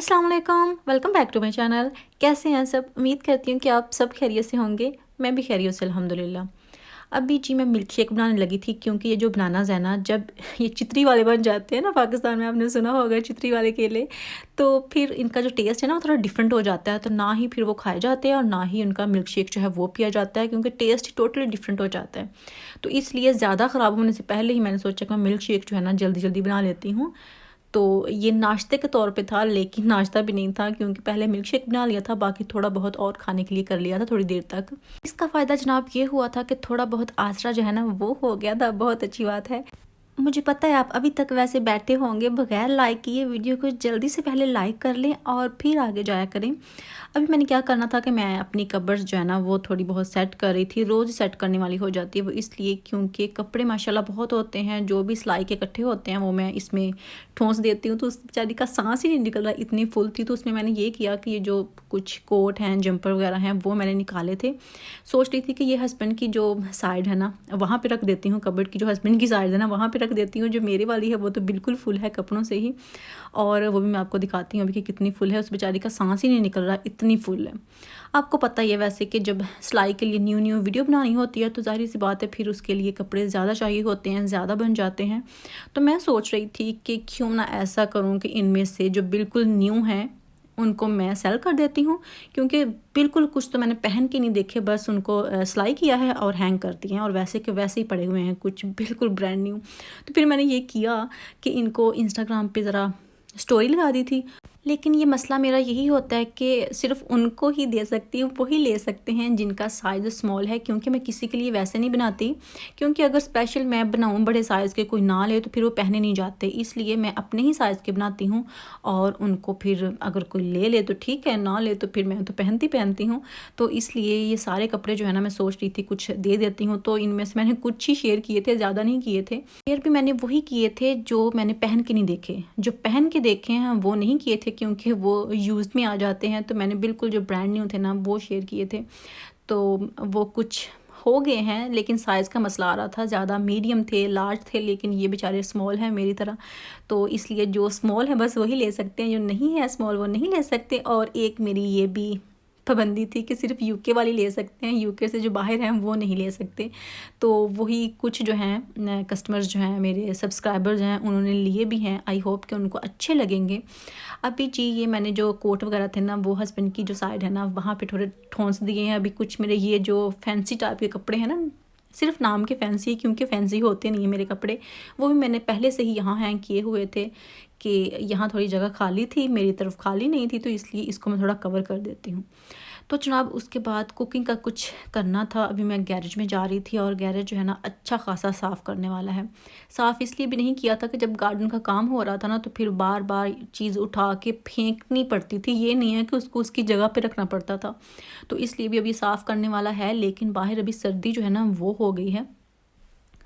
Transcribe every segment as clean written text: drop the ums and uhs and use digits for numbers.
अस्सलाम वालेकुम, welcome back to my channel. कैसे हैं सब? उम्मीद करती हूँ कि आप सब खैरियत से होंगे। मैं भी खैरियत से अल्हम्दुलिल्लाह। अभी जी मैं मिल्क शेक बनाने लगी थी, क्योंकि ये जो बनानाज़ है ना, जब ये चितरी वाले बन जाते हैं ना, पाकिस्तान में आपने सुना होगा चितरी वाले केले, तो फिर इनका जो टेस्ट है ना वो थोड़ा डिफरेंट हो जाता है। तो ना ही फिर वो खाए जाते हैं और ना ही उनका मिल्क शेक जो है वो पिया जाता है, क्योंकि टेस्ट टोटली डिफरेंट हो जाता है। तो इसलिए ज़्यादा ख़राब होने से पहले ही मैंने सोचा कि मैं मिल्क शेक जो है ना जल्दी जल्दी बना लेती हूँ। तो ये नाश्ते के तौर पे था, लेकिन नाश्ता भी नहीं था, क्योंकि पहले मिल्क शेक बना लिया था, बाकी थोड़ा बहुत और खाने के लिए कर लिया था थोड़ी देर तक। इसका फ़ायदा जनाब ये हुआ था कि थोड़ा बहुत आसरा जो है ना वो हो गया था। बहुत अच्छी बात है। मुझे पता है आप अभी तक वैसे बैठे होंगे बगैर लाइक किए। वीडियो को जल्दी से पहले लाइक कर लें और फिर आगे जाया करें। अभी मैंने क्या करना था कि मैं अपनी कबर्स जो है ना वो थोड़ी बहुत सेट कर रही थी। रोज़ सेट करने वाली हो जाती है वो, इसलिए क्योंकि कपड़े माशाल्लाह बहुत होते हैं, जो भी सिलाई के इकट्ठे होते हैं वो मैं इसमें ठोंस देती हूँ। तो उस बेचारी का सांस ही नहीं निकल रहा, इतनी फुल थी। तो उसमें मैंने ये किया कि ये जो कुछ कोट हैं, जंपर वगैरह हैं, वो मैंने निकाले थे। सोच रही थी कि ये हस्बैंड की जो साइड है ना वहाँ पे रख देती हूँ, कबर्ड की जो हस्बैंड की साइड है ना वहाँ पे रख देती हूँ। जो मेरे वाली है वो तो बिल्कुल फुल है कपड़ों से ही, और वो भी मैं आपको दिखाती हूँ अभी कि कितनी फुल है। उस बेचारी का सांस ही नहीं निकल रहा, इतनी फुल है। आपको पता ही है वैसे कि जब सिलाई के लिए न्यू न्यू वीडियो बनानी होती है तो ज़ाहिर सी बात है फिर उसके लिए कपड़े ज़्यादा चाहिए होते हैं, ज़्यादा बन जाते हैं। तो मैं सोच रही थी कि क्यों ना ऐसा करूँ कि इनमें से जो बिल्कुल न्यू हैं उनको मैं सेल कर देती हूँ, क्योंकि बिल्कुल कुछ तो मैंने पहन के नहीं देखे, बस उनको सिलाई किया है और हैंग कर दिए हैं, और वैसे के वैसे ही पड़े हुए हैं, कुछ बिल्कुल ब्रांड न्यू। तो फिर मैंने ये किया कि इनको इंस्टाग्राम पे ज़रा स्टोरी लगा दी थी। लेकिन ये मसला मेरा यही होता है कि सिर्फ़ उनको ही दे सकती हूँ, वही ले सकते हैं जिनका साइज़ स्मॉल है, क्योंकि मैं किसी के लिए वैसे नहीं बनाती। क्योंकि अगर स्पेशल मैं बनाऊँ बड़े साइज़ के, कोई ना ले तो फिर वो पहने नहीं जाते, इसलिए मैं अपने ही साइज़ के बनाती हूँ। और उनको फिर अगर कोई ले ले तो ठीक है, ना ले तो फिर मैं तो पहनती हूँ। तो इसलिए ये सारे कपड़े जो है ना मैं सोच रही थी कुछ दे देती हूँ। तो इनमें से मैंने कुछ ही शेयर किए थे, ज़्यादा नहीं किए थे। शेयर भी मैंने वही किए थे जो मैंने पहन के नहीं देखे। जो पहन के देखे हैं वो नहीं किए थे, क्योंकि वो यूज़ में आ जाते हैं। तो मैंने बिल्कुल जो ब्रांड न्यू थे ना वो शेयर किए थे। तो वो कुछ हो गए हैं, लेकिन साइज़ का मसला आ रहा था। ज़्यादा मीडियम थे, लार्ज थे, लेकिन ये बेचारे स्मॉल हैं मेरी तरह। तो इसलिए जो स्मॉल है बस वही ले सकते हैं, जो नहीं है स्मॉल वो नहीं ले सकते। और एक मेरी ये भी पाबंदी थी कि सिर्फ यूके वाली ले सकते हैं, यूके से जो बाहर हैं वो नहीं ले सकते। तो वही कुछ जो हैं कस्टमर्स जो हैं, मेरे सब्सक्राइबर्स हैं, उन्होंने लिए भी हैं। आई होप कि उनको अच्छे लगेंगे। अभी जी ये मैंने जो कोट वगैरह थे ना वो हस्बैंड की जो साइड है ना वहाँ पे थोड़े ठोंस दिए हैं। अभी कुछ मेरे ये जो फैंसी टाइप के कपड़े हैं ना, सिर्फ नाम के फैंसी, क्योंकि फैंसी होते नहीं है मेरे कपड़े, वो भी मैंने पहले से ही यहाँ हैंग किए हुए थे कि यहाँ थोड़ी जगह खाली थी, मेरी तरफ खाली नहीं थी, तो इसलिए इसको मैं थोड़ा कवर कर देती हूँ। तो जनाब उसके बाद कुकिंग का कुछ करना था। अभी मैं गैरेज में जा रही थी, और गैरेज जो है ना अच्छा खासा साफ़ करने वाला है। साफ़ इसलिए भी नहीं किया था कि जब गार्डन का काम हो रहा था ना तो फिर बार बार चीज़ उठा के फेंकनी पड़ती थी। ये नहीं है कि उसको उसकी जगह पे रखना पड़ता था। तो इसलिए भी अभी साफ़ करने वाला है। लेकिन बाहर अभी सर्दी जो है ना वो हो गई है।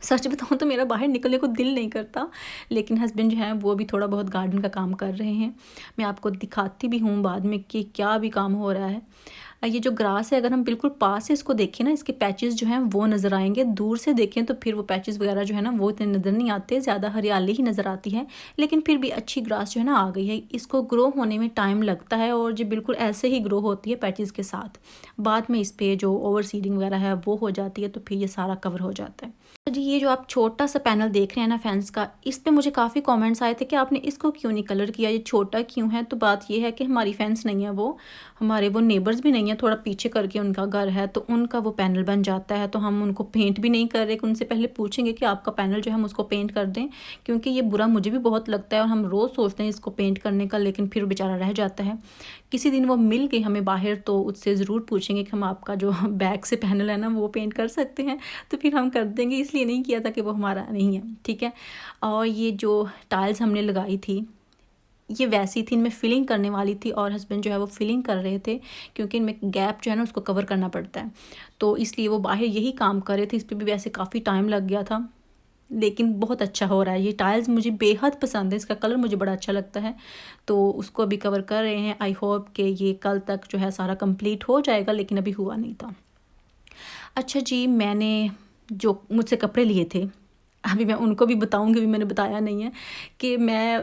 सच बताऊँ तो मेरा बाहर निकलने को दिल नहीं करता, लेकिन हस्बैंड जो हैं वो भी थोड़ा बहुत गार्डन का काम कर रहे हैं। मैं आपको दिखाती भी हूँ बाद में कि क्या भी काम हो रहा है। ये जो ग्रास है, अगर हम बिल्कुल पास से इसको देखें ना, इसके पैचेस जो हैं वो नज़र आएंगे। दूर से देखें तो फिर वो पैचेस वगैरह जो है ना वो इतने नज़र नहीं आते, ज़्यादा हरियाली ही नज़र आती है। लेकिन फिर भी अच्छी ग्रास जो है ना आ गई है। इसको ग्रो होने में टाइम लगता है, और जो बिल्कुल ऐसे ही ग्रो होती है पैचेस के साथ। बाद में इस पर जो ओवर सीडिंग वगैरह है वो हो जाती है, तो फिर ये सारा कवर हो जाता है। तो जी ये जो आप छोटा सा पैनल देख रहे हैं ना फेंस का, इस पे मुझे काफ़ी कमेंट्स आए थे कि आपने इसको क्यों नहीं कलर किया, ये छोटा क्यों है। तो बात ये है कि हमारी फेंस नहीं है, वो हमारे वो नेबर्स भी नहीं है, थोड़ा पीछे करके उनका घर है, तो उनका वो पैनल बन जाता है। तो हम उनको पेंट भी नहीं कर रहे, कि उनसे पहले पूछेंगे कि आपका पैनल जो है हम उसको पेंट कर दें, क्योंकि ये बुरा मुझे भी बहुत लगता है, और हम रोज़ सोचते हैं इसको पेंट करने का, लेकिन फिर बेचारा रह जाता है। किसी दिन वो मिल गई हमें बाहर तो उससे ज़रूर पूछेंगे कि हम आपका जो बैक से पैनल है ना वो पेंट कर सकते हैं, तो फिर हम कर देंगे। इसलिए नहीं किया था कि वो हमारा नहीं है, ठीक है। और ये जो टाइल्स हमने लगाई थी ये वैसी थी, इनमें फिलिंग करने वाली थी, और हस्बैंड जो है वो फिलिंग कर रहे थे, क्योंकि इनमें गैप जो है ना उसको कवर करना पड़ता है। तो इसलिए वो बाहर यही काम कर रहे थे। इस पर भी वैसे काफ़ी टाइम लग गया था, लेकिन बहुत अच्छा हो रहा है। ये टाइल्स मुझे बेहद पसंद है, इसका कलर मुझे बड़ा अच्छा लगता है। तो उसको अभी कवर कर रहे हैं। आई होप कि ये कल तक जो है सारा कंप्लीट हो जाएगा, लेकिन अभी हुआ नहीं था। अच्छा जी, मैंने जो मुझसे कपड़े लिए थे, अभी मैं उनको भी बताऊंगी, भी मैंने बताया नहीं है कि मैं